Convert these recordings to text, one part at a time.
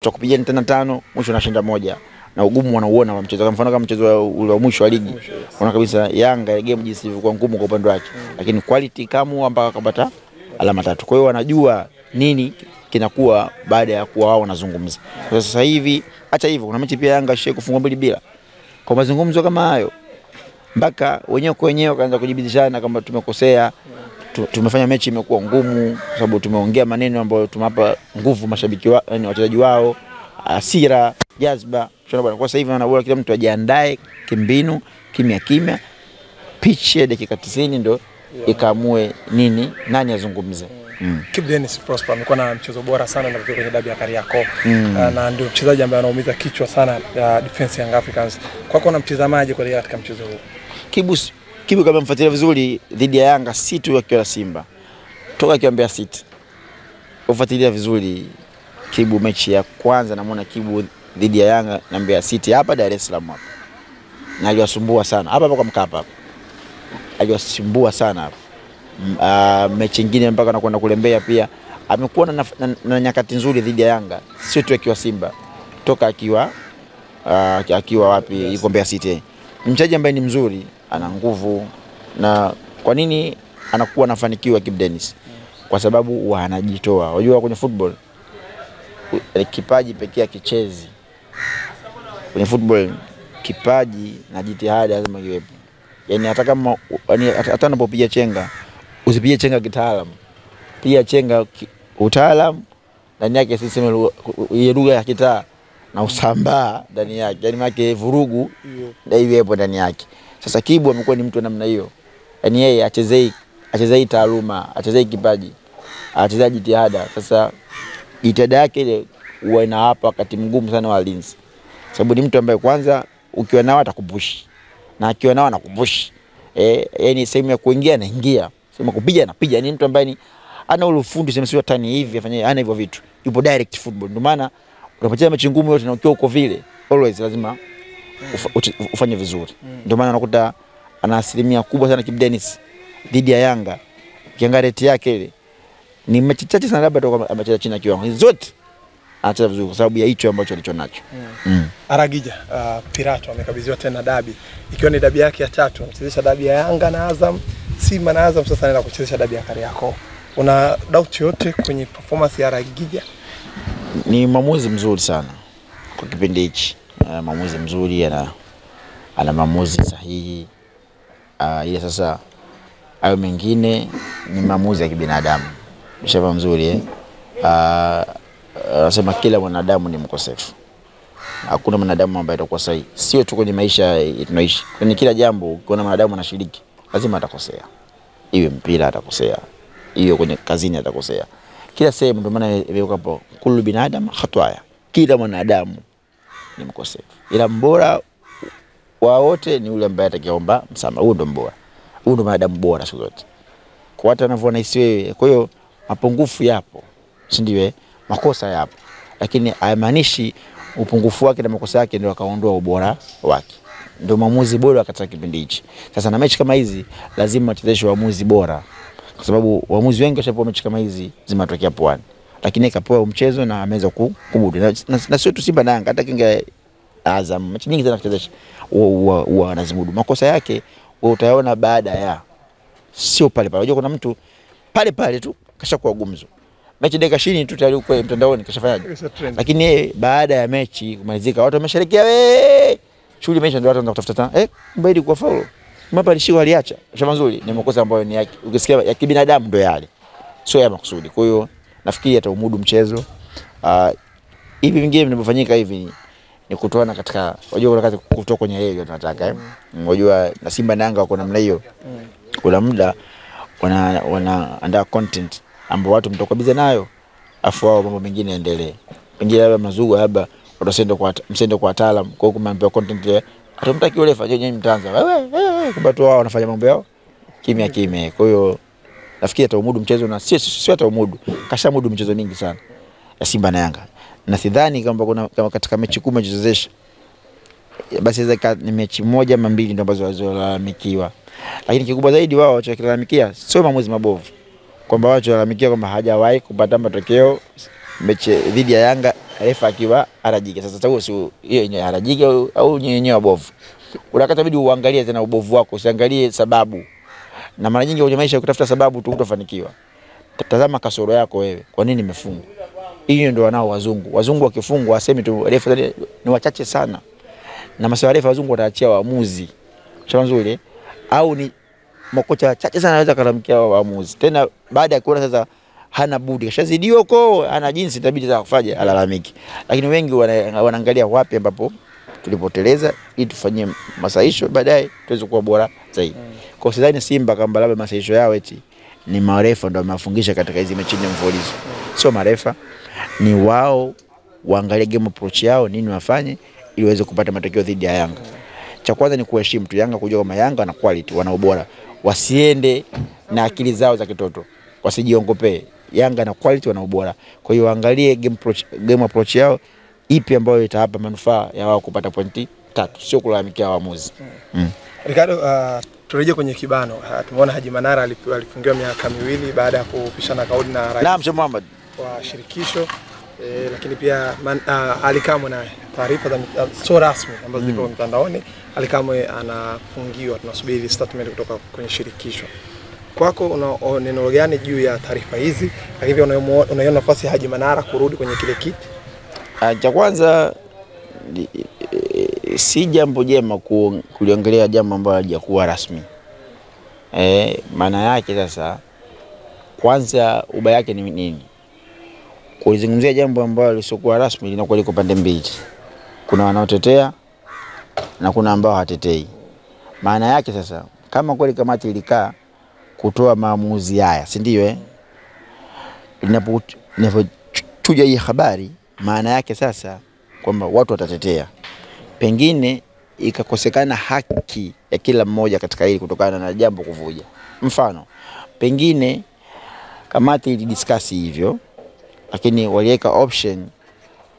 cha kupiga tena 5, mwisho unashinda moja. Na ugumu wanauona wa mchezo. Kwa mfano kama mchezo ule wa mwisho wa ligi, unaona kabisa Yanga game jinsi ilikuwa ngumu kwa upande wake. Lakini quality kama mpaka kupata alama 3. Kwa hiyo wanajua nini kinakuwa baada ya kuwa wao wanazungumza. Kwa sasa hivi acha hivyo, kuna mechi pia Yanga shie kufungwa 2 bila. Kwa mazungumzo kama hayo mpaka wenyewe kwa wenyewe kaanza kujibidishana kama tumekosea, tumefanya mechi imekuwa ngumu kwa sababu tumeongea maneno ambayo tumapa nguvu mashabiki wao, yani wachezaji wao, hasira, jazba. Kwa sasa hivi wanaona kila mtu ajiandae kimbinu, kimya pitch ya dakika 90 ndo ikaamue nani azungumze. Kibu Denis Prosper amekuwa na mchezo bora sana na kwenye dabi ya Kariakoo. Na ndio mchezaji ambaye anaumiza kichwa sana defense ya Young Africans. Kwako na mtazamaji kwa katika mchezo huu? Kibu kama mfuatilia vizuri dhidi ya Yanga si tu akiwa Simba. Toka akiwa Mbeya City. Ufuatilia vizuri Kibu mechi ya kwanza namuona Kibu dhidi ya Yanga na Mbeya City hapa Dar es Salaam hapa. Na aliwasumbua sana. Hapa kwa Mkapa hapa. Aliwasumbua sana hapa. Mechi nyingine mpaka anakwenda kule Mbeya pia amekuwa na nyakati nzuri dhidi ya Yanga, sio tu akiwa Simba, toka akiwa wapi yuko Mbeya City. Mchezaji ambaye ni mzuri, ana nguvu. Na kwa nini anakuwa anafanikiwa Kibu Denis? Kwa sababu anajitoa. Unajua kwenye football kipaji pekee kichezi. Kwenye football kipaji na jitihada lazima iwepo. Yani hata kama hata unapopiga chenga usipige chenga kitaalamu. Pia chenga utaalamu ndani yake sisi lugha ya kitaa na usambaa ndani yake. Yani make vurugu ndio iwepo ndani yake. Sasa Kibu amekuwa ni mtu namna hiyo. Yani yeye achezei taaluma, achezei kipaji, achezei jitihada. Sasa jitihada yake ile huwa inawapa wakati mgumu sana walinzi. Sababu ni mtu ambaye kwanza ukiwa nao atakupush. Na akiwa nao anakupush. Yani sehemu ya kuingia anaingia. Sema kupiga anapiga. Ni mtu ambaye ni ana ule ufundi sema sio tani hivi afanye ana hivyo vitu. Yupo direct football. Ndio maana unapocheza mechi ngumu yote na ukiwa uko vile always lazima ufanye vizuri. Ndio maana unakuta ana asilimia kubwa sana Kibu Denis dhidi ya Yanga. Kiangalia rate yake ile ni mechi chache sana labda toka amecheza chini kiwango. Zote anacheza vizuri kwa sababu ya hicho ambacho alichonacho. Aragija Pirato amekabidhiwa tena dabi. Ikiwa ni dabi yake ya 3, anachezesha dabi ya Yanga na Azam. Simba na Azam sasa anaenda kuchezesha dabi ya Kariakoo. Una doubt yote kwenye performance ya Aragija? Ni maamuzi mzuri sana kwa kipindi hichi. Maamuzi mzuri, ana maamuzi sahihi. Ile sasa hayo mengine ni maamuzi ya kibinadamu. Mshaba mzuri anasema kila mwanadamu ni mkosefu. Hakuna mwanadamu ambaye atakuwa sahihi. Sio tu kwenye maisha tunaishi. Kwenye kila jambo ukiona mwanadamu anashiriki, lazima atakosea. Iwe mpira atakosea. Iwe kwenye kazini atakosea. Kila sehemu ndio maana imeweka hapo kullu binadamu khatwaya. Kila mwanadamu ni mkosefu. Ila mbora wa wote ni yule ambaye atakayeomba msamaha. Huyo ndio mbora. Huyo ndio mwanadamu bora siku zote. Kwa watu wanavyoona isiwe. Kwa hiyo mapungufu yapo. Si ndio? Makosa yapo. Lakini haimaanishi upungufu wake na makosa yake ndio akaondoa ubora wake. Ndio maamuzi bora katika kipindi hichi. Sasa na mechi kama hizi lazima tuchezeshe waamuzi bora. Kwa sababu waamuzi wengi washapewa mechi kama hizi zimetokea Pwani. Lakini kapewa mchezo na ameweza kumudu. Na sio tu Simba na Yanga, hata kinga Azam mechi nyingi sana kuchezesha wanazimudu. Makosa yake utayaona baada ya, sio pale pale. Unajua kuna mtu pale tu kashakuwa gumzo. Mechi dakika 20 tu tayari uko mtandaoni kashafanyaje. Lakini baada ya mechi kumalizika watu wamesherekea shughuli imeisha, ndio watu wanaanza kutafuta mbele kwa faulu. Mapa alishika aliacha. Shamba nzuri ni makosa ambayo ni yake. Ukisikia ya kibinadamu ndio yale. Sio ya makusudi. Kwa hiyo nafikiri ataumudu mchezo. Hivi vingine vinavyofanyika hivi ni kutoana katika, unajua kuna kazi kutoka kwenye yeye tunataka unajua na Simba na Yanga wako namna hiyo. Kuna muda wanaandaa content ambao watu mtakabiza nayo afu wao mambo mengine yaendelee. Pengine labda mazugu labda msende kwa wataalamu kwa kumwambia content ile atamtaki yule fanye nini mtanza wewe kumbe tu wao wanafanya mambo yao kimya. Kwa hiyo nafikiri ataumudu mchezo na sio ataumudu, kashamudu mchezo mingi sana ya Simba na Yanga. Na sidhani kama katika mechi 10 mchezesha basi ni mechi 1 ama 2 ndio ambazo walizolalamikiwa. Lakini kikubwa zaidi wao walicholalamikia sio maamuzi mabovu, kwamba wao walilalamikia kwamba hajawahi kupata matokeo mechi dhidi ya Yanga refa akiwa arajike. Sasa huo si hiyo yenyewe arajike au yenyewe wabovu. Unakata bidi uangalie tena ubovu wako, usiangalie sababu. Na mara nyingi kwenye maisha kutafuta sababu tu utafanikiwa. Tazama kasoro yako wewe. Kwa nini imefungwa? Hiyo ndio wanao wazungu. Wazungu wakifungwa wasemi tu refa ni wachache sana. Na masuala refa wazungu wataachia waamuzi. Shamba nzuri au ni makocha wachache sana anaweza kalamkia waamuzi. Tena baada ya kuona sasa hana budi kashazidiwa huko, ana jinsi itabidi za kufanya alalamiki. Lakini wengi wanaangalia wapi ambapo tulipoteleza ili tufanyie masahisho baadaye tuweze kuwa bora zaidi. Kwa sidhani Simba kama labda masahisho yao eti ni marefa ndio wamefungisha katika hizo mechi nyingi mfululizo. Sio marefa, ni wao waangalie game approach yao nini wafanye ili waweze kupata matokeo dhidi ya Yanga. Cha kwanza ni kuheshimu tu Yanga, kujua kama Yanga na quality, wana ubora. Wasiende na akili zao za kitoto. Wasijiongopee. Yanga na quality, wana ubora. Kwa hiyo waangalie game approach yao ipi ambayo itawapa manufaa ya wao kupata pointi 3, sio kulalamikia waamuzi. Ricardo, turejea kwenye kibano. Tumeona Haji Manara alifungiwa miaka 2 baada ya kupishana kauli na rais. Naam, Sheikh Muhammad Wa shirikisho. Lakini pia Ali Kamwe naye taarifa za sio rasmi ambazo ziko mtandaoni, Ali Kamwe anafungiwa. Tunasubiri statement kutoka kwenye shirikisho. Kwako una neno gani juu ya taarifa hizi? Lakini unaiona nafasi ya Haji Manara kurudi kwenye kile kiti? Cha kwanza si jambo jema kuliongelea jambo ambalo halijakuwa rasmi. Maana yake sasa kwanza ubaya yake ni nini? Kulizungumzia jambo ambalo lisiokuwa rasmi linakuwa liko pande mbili. Kuna wanaotetea na kuna ambao hatetei. Maana yake sasa kama kweli kamati ilikaa kutoa maamuzi haya, si ndio inapochuja hii habari, maana yake sasa kwamba watu watatetea. Pengine ikakosekana haki ya kila mmoja katika hili kutokana na jambo kuvuja. Mfano, pengine kamati ilidiscuss hivyo, lakini waliweka option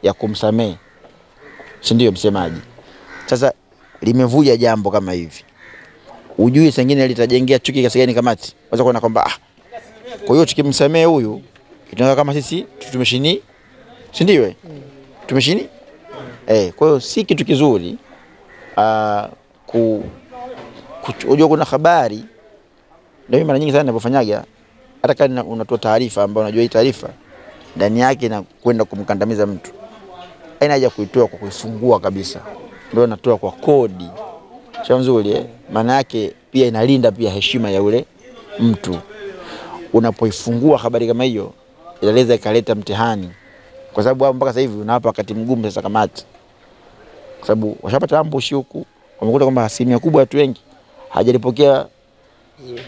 ya kumsamehe, si ndio msemaji. Sasa limevuja jambo kama hivi, ujui sengine litajengea chuki kiasi gani kamati. Waza kuona kwamba kwa hiyo tukimsamehe huyu itakuwa kama sisi tumeshini, si ndio tumeshini. Kwa hiyo si kitu kizuri unajua kuna habari ndio mara nyingi sana ninapofanyaga, hata kama unatoa taarifa ambayo unajua hii taarifa ndani yake na kwenda kumkandamiza mtu, haina haja kuitoa kwa kuifungua kabisa. Ndio natoa kwa kodi. Shamba nzuri maana yake pia inalinda pia heshima ya ule mtu. Unapoifungua habari kama hiyo inaweza ikaleta mtihani, kwa sababu hapo mpaka sasa hivi unawapa wakati mgumu sasa kamati, kwa sababu washapata ambushi huku, wamekuta kwamba asilimia kubwa watu wengi hajalipokea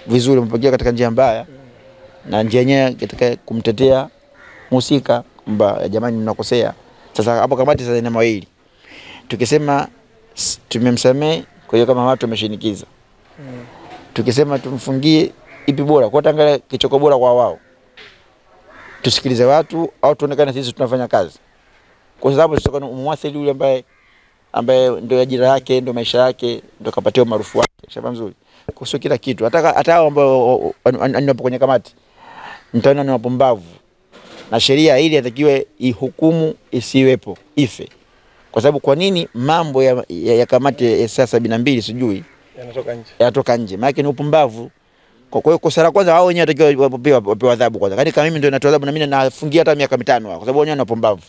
vizuri, wamepokea katika njia mbaya, na njia yenyewe katika kumtetea mhusika kwamba jamani mnakosea. Sasa hapo kamati sasa ina mawili. Tukisema tumemsamehe, kwa hiyo kama watu wameshinikiza. Tukisema tumfungie, ipi bora? Kwa tangalia kichoko bora kwa wao. Tusikilize watu au tuonekane sisi tunafanya kazi. Kwa sababu sisi kama muasili yule ambaye ndio ajira yake, ndio maisha yake, ndio kapatia maarufu wake. Shamba nzuri. Kwa sio kila kitu. Hata hao ambao wanapo kwenye kamati mtaona ni wapumbavu. Na sheria ili atakiwe ihukumu isiwepo, ife. Kwa sababu kwa nini mambo ya kamati ya saa 72 sijui yanatoka nje? Maana ni upumbavu. Kwa hiyo kosa la kwanza wao wenyewe watakiwa wapewe adhabu kwanza. Kani kama mimi ndio natoa adhabu na mimi nafungia hata miaka 5 kwa sababu wenyewe ni upumbavu.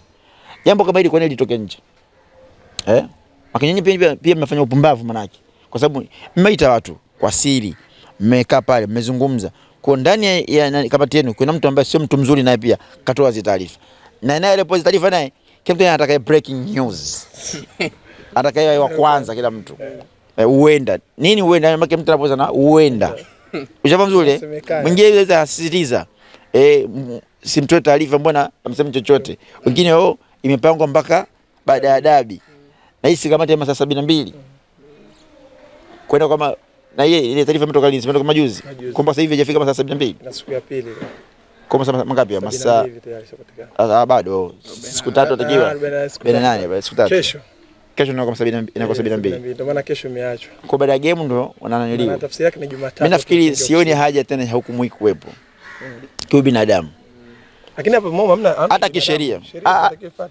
Jambo kama hili kwa nini litoke nje? Maana pia mmefanya upumbavu manaki. Kwa sababu mmeita watu kwa siri, mmekaa pale, mmezungumza. Kwa ndani ya kamati yenu kuna mtu ambaye sio mtu mzuri naye pia katoa zile taarifa. Na naye ile taarifa naye kila mtu anataka breaking news. Atakaye wa kwanza kila mtu. Uenda. Nini uenda? Maana mtu anapoza na uenda. Ushafahamu mzuri? Mwingine yule asisitiza. Simtoe taarifa, mbona amsemi chochote. Wengine imepangwa mpaka baada ya dabi. Na hii si kamati ya masaa 72. Kwenda kama na yeye ile taarifa imetoka lini? Imetoka majuzi. Kwamba sasa hivi hajafika masaa 72. Na siku ya pili. Kwa masaa mangapi? Masaa bado siku 3 atakiwa. 48 siku 3. Kesho ndio kama 72. Ndio maana kesho imeachwa. Kwa baada ya game ndio wananiliwa. Tafsiri yake ni Jumatatu. Mimi nafikiri sioni haja tena ya hukumu kuwepo. Kwa binadamu. Lakini hapa Mo hamna hata kisheria.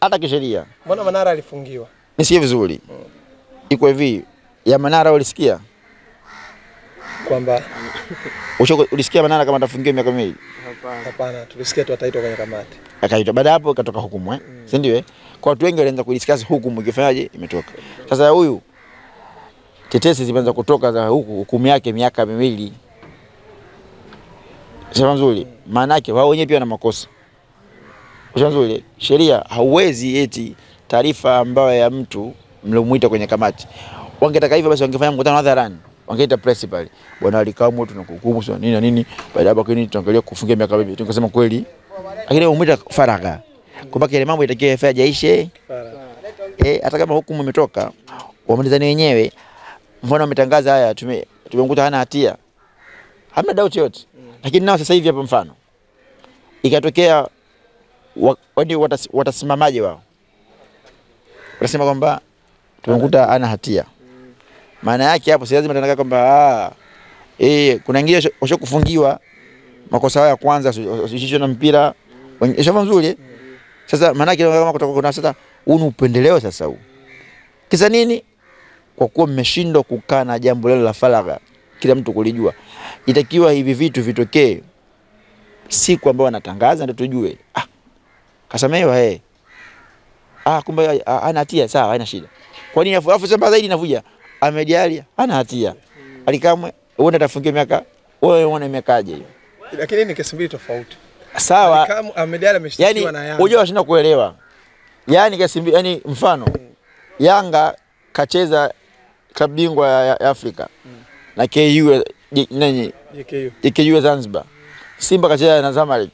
Hata kisheria. Mbona Manara alifungiwa? Nisikie vizuri. Iko hivi, ya Manara ulisikia? Kwamba ulisikia Manara kama atafungiwa miaka miwili? Hapana, tulisikia tu ataitwa kwenye kamati. Akaitwa baada hapo ikatoka hukumu si ndio Kwa watu wengi walianza kudiscuss hukumu ikifanyaje imetoka. Sasa huyu tetesi zimeanza kutoka za hukumu yake miaka miwili. Sema nzuri, maana yake wao wenyewe pia wana makosa. Sema nzuri, sheria hauwezi eti taarifa ambayo ya mtu mlomuita kwenye kamati. Wangetaka hivyo basi wangefanya mkutano hadharani. Wangeita press pale. Bwana alikamwa tunakuhukumu sio nini na nini. Baada hapo kwani tuangalia kufungia miaka miwili. Tungesema kweli. Lakini umuita faragha. Kwa ile mambo itakiwa yafa jaishe. Hata kama hukumu imetoka, wamalizane wenyewe. Mbona wametangaza haya tumemkuta hana hatia. Hamna doubt yote. Lakini nao sasa hivi hapa mfano ikatokea watasimamaje wao? Wanasema kwamba tumemkuta hana hatia. Maana yake hapo si lazima tunataka kwamba kuna wengine washokufungiwa makosa ya kwanza usishisho na mpira. Shafa nzuri. Sasa maana yake kama kutoka kuna sasa huu upendeleo sasa huu. Kisa nini? Kwa kuwa mmeshindwa kukaa na jambo lile la faragha kila mtu kulijua. Itakiwa hivi vitu vitokee siku ambayo wanatangaza ndio tujue. Kasamehewa kumbe ana hatia sawa haina shida. Kwa nini afu sema zaidi inavuja? Ahmed Ally ana hatia. Alikamwe uone atafungia miaka wewe uone miakaje hiyo. Lakini ni kesi mbili tofauti. Sawa. Kama Ahmed Ally ameshtakiwa na Yanga. Unajua washinda kuelewa. Yaani kesi mbili yani mfano Yanga kacheza klabu bingwa ya Afrika na KU nani JKU Zanzibar. Simba kacheza na Zamalek.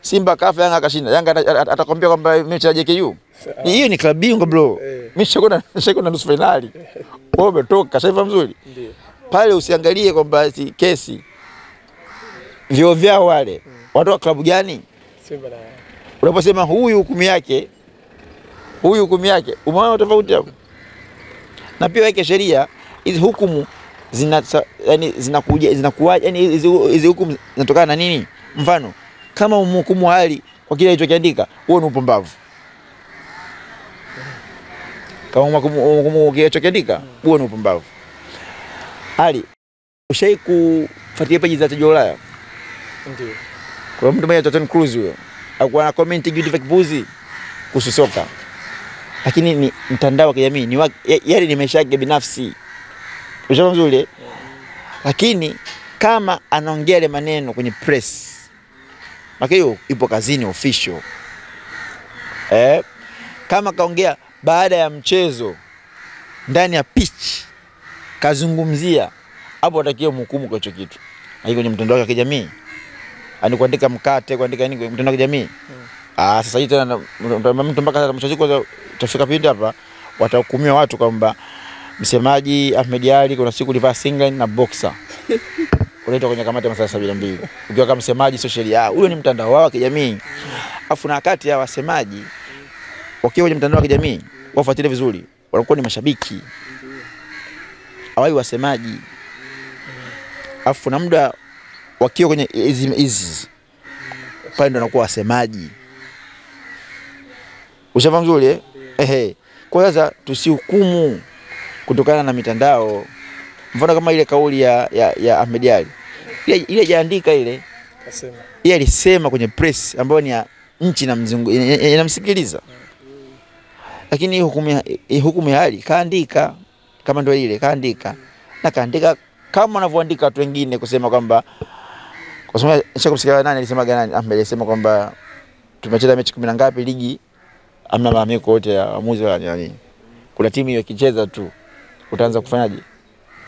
Simba kafa Yanga kashinda. Yanga atakwambia kwamba mechi ya JKU. Hiyo ni klabu bingwa bro. Mimi shakona nusu finali. Wewe umetoka shaifa mzuri. Ndio. Pale usiangalie kwamba kesi vyo vyao wale. Watu wa klabu gani? Simba na Yanga. Unaposema huyu hukumu yake umeona tofauti hapo. Na pia weke sheria hizi hukumu zinakuwa yani hizi hukumu zinatokana na nini? Mfano kama umhukumu hali kwa kile alichokiandika, huo ni upumbavu. Kama umhukumu kile alichokiandika, huo ni upumbavu. Hali ushai kufuatilia page za Tajo Ulaya? Ndio. Kwa mtu mmoja Tom Cruise huyo, alikuwa na comment vitu vya kipuzi kuhusu soka. Lakini ni mtandao wa kijamii, ni yale ni maisha yake binafsi. Ushafahamu vizuri? Lakini kama anaongea ile maneno kwenye press, maka hiyo ipo kazini official. Kama kaongea baada ya mchezo ndani ya pitch kazungumzia, hapo atakiwa mhukumu kwa hicho kitu. Haiko kwenye mtandao wa kijamii. Ani kuandika mkate, kuandika nini kwenye mtandao wa kijamii. Sasa hivi tena mtu mpaka mchezo utafika pindi hapa watahukumiwa watu kwamba msemaji Ahmed Ally kuna siku livaa singlet na boxer. Unaitwa kwenye kamati ya masaa 72. Ukiwa kama msemaji sio sheria. Huyo ni mtandao wao wa kijamii. Afu na wakati ya wasemaji wakiwa kwenye mtandao wa kijamii, wafuatilie vizuri. Wanakuwa ni mashabiki. Hawai wasemaji. Afu na muda wakiwa kwenye hizi pale ndo wanakuwa wasemaji. Ushafahamu vizuri Kwa sasa tusihukumu kutokana na mitandao. Mfano kama ile kauli ya Ahmed Ally. Ile jaandika ile kasema. Yeye alisema kwenye press ambayo ni ya nchi na mzungu inamsikiliza. Lakini hukumu ya Ally kaandika kama ndio ile kaandika. Na kaandika kama wanavyoandika watu wengine kusema kwamba kwa sababu nishakumsikia nani alisema gani Ahmed alisema kwamba tumecheza mechi 10 ngapi ligi amna malalamiko yote ya waamuzi wala nini. Kuna timu hiyo ikicheza tu utaanza kufanyaje?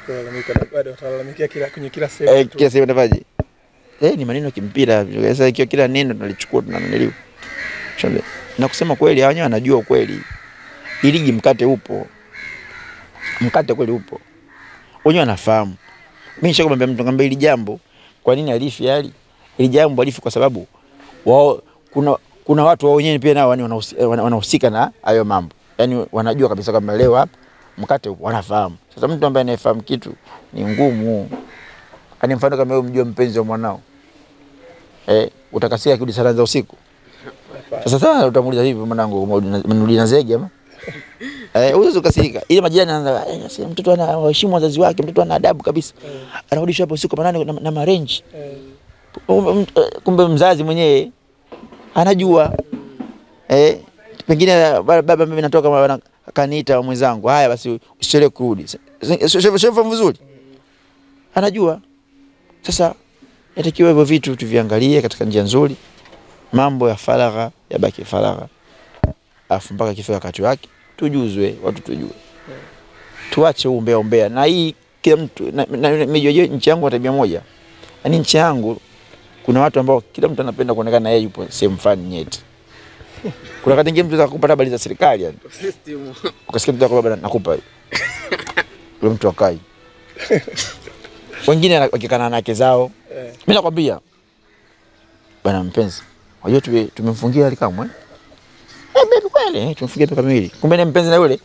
Kulalamika na bado utalalamikia kila sehemu. Kila sehemu unafaje? Ni maneno ya kimpira. Sasa ikiwa kila neno tunalichukua tunaniliwa. Na kusema kweli hao wenyewe wanajua ukweli. Hii ligi mkate upo. Mkate kweli upo. Wenyewe wanafahamu. Mimi nishakwambia mtu ngambia hili jambo kwa nini alifi Ally? Hili jambo alifi kwa sababu wao kuna watu wao wenyewe pia nao wanahusika na hayo mambo. Yaani wanajua kabisa kwamba leo hapa mkate upo, wanafahamu. Sasa mtu ambaye anafahamu kitu ni ngumu. Yaani mfano kama wewe mjue mpenzi wa mwanao. Utakasia kirudi saa za usiku. Sasa utamuuliza hivi mwanangu umenulia zege ama? Uweze ukasirika. Ile majirani anaanza mtoto anaheshimu wazazi wake, mtoto ana adabu kabisa. Anarudisha hapo usiku manane na marenji. Kumbe mzazi mwenyewe anajua. Pengine baba mimi natoka akaniita mwenzangu, haya basi usichelewe kurudi. Shefa vizuri. Anajua. Sasa yatakiwa hivyo vitu tuviangalie katika njia nzuri. Mambo ya faragha yabaki faragha. Afu mpaka kifika wakati wake tujuzwe, watu tujue. Tuache umbea. Na hii kila mtu mimi nchi yangu tabia moja. Yaani nchi yangu kuna watu ambao kila mtu anapenda kuonekana yeye yupo same fulani nyeti. Kuna wakati mwingine mtu atakupa habari za serikali yani. System. Ukasikia mtu akwambia nakupa. Yule mtu akai. Wengine wakikana na wake zao. Mimi nakwambia bwana mpenzi, wajua tumemfungia Alikamwe. Baby kweli, tumemfungia tu kamili. Kumbe ni mpenzi na yule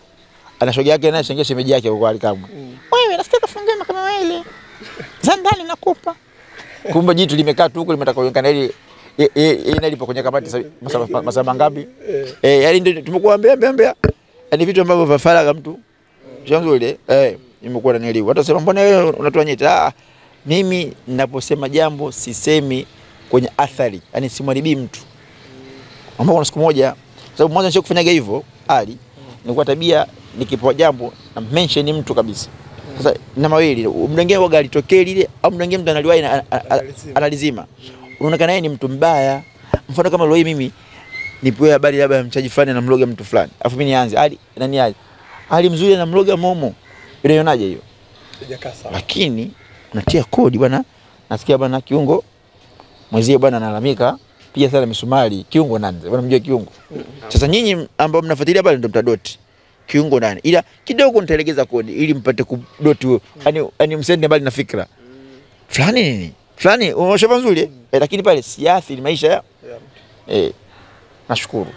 ana shoga yake naye shangia shemeji yake huko Alikamwe. Wewe nasikia kafungia kama wewe. Za ndani nakupa. Kumbe jitu limekaa tu huko limetaka kuonekana ile inalipo kwenye kabati masaa mangapi? Yaani ndio tumekuambia. Yaani vitu ambavyo vya faragha mtu. Shanzo ile nimekuwa nanielewa. Watu wasema mbona wewe unatoa nyeti? Mimi ninaposema jambo sisemi kwenye athari. Yaani simwaribii mtu. Ambao kuna siku moja sababu mwanzo nisho kufanyaga hivyo nilikuwa tabia nikipoa jambo na mention mtu kabisa. Sasa na mawili mdangenge waga alitokea lile au mdangenge mtu analiwahi analizima. Unaonekana yeye ni mtu mbaya. Mfano kama leo mimi nipewe habari labda mchaji fulani na mloga mtu fulani. Alafu mimi nianze ali mzuri na mloga momo. Unaionaje hiyo? Lakini unatia kodi bwana. Nasikia bwana kiungo mwezie bwana analalamika pia sana misumari kiungo nani? Bwana mjue kiungo. Sasa nyinyi ambao mnafuatilia pale ndio mtadoti. Kiungo nani? Ila kidogo nitaelekeza kodi ili mpate kudoti huo. Yaani msende mbali na fikra. Fulani nini? Fulani umeshafa nzuri lakini pale siathiri maisha ya nashukuru.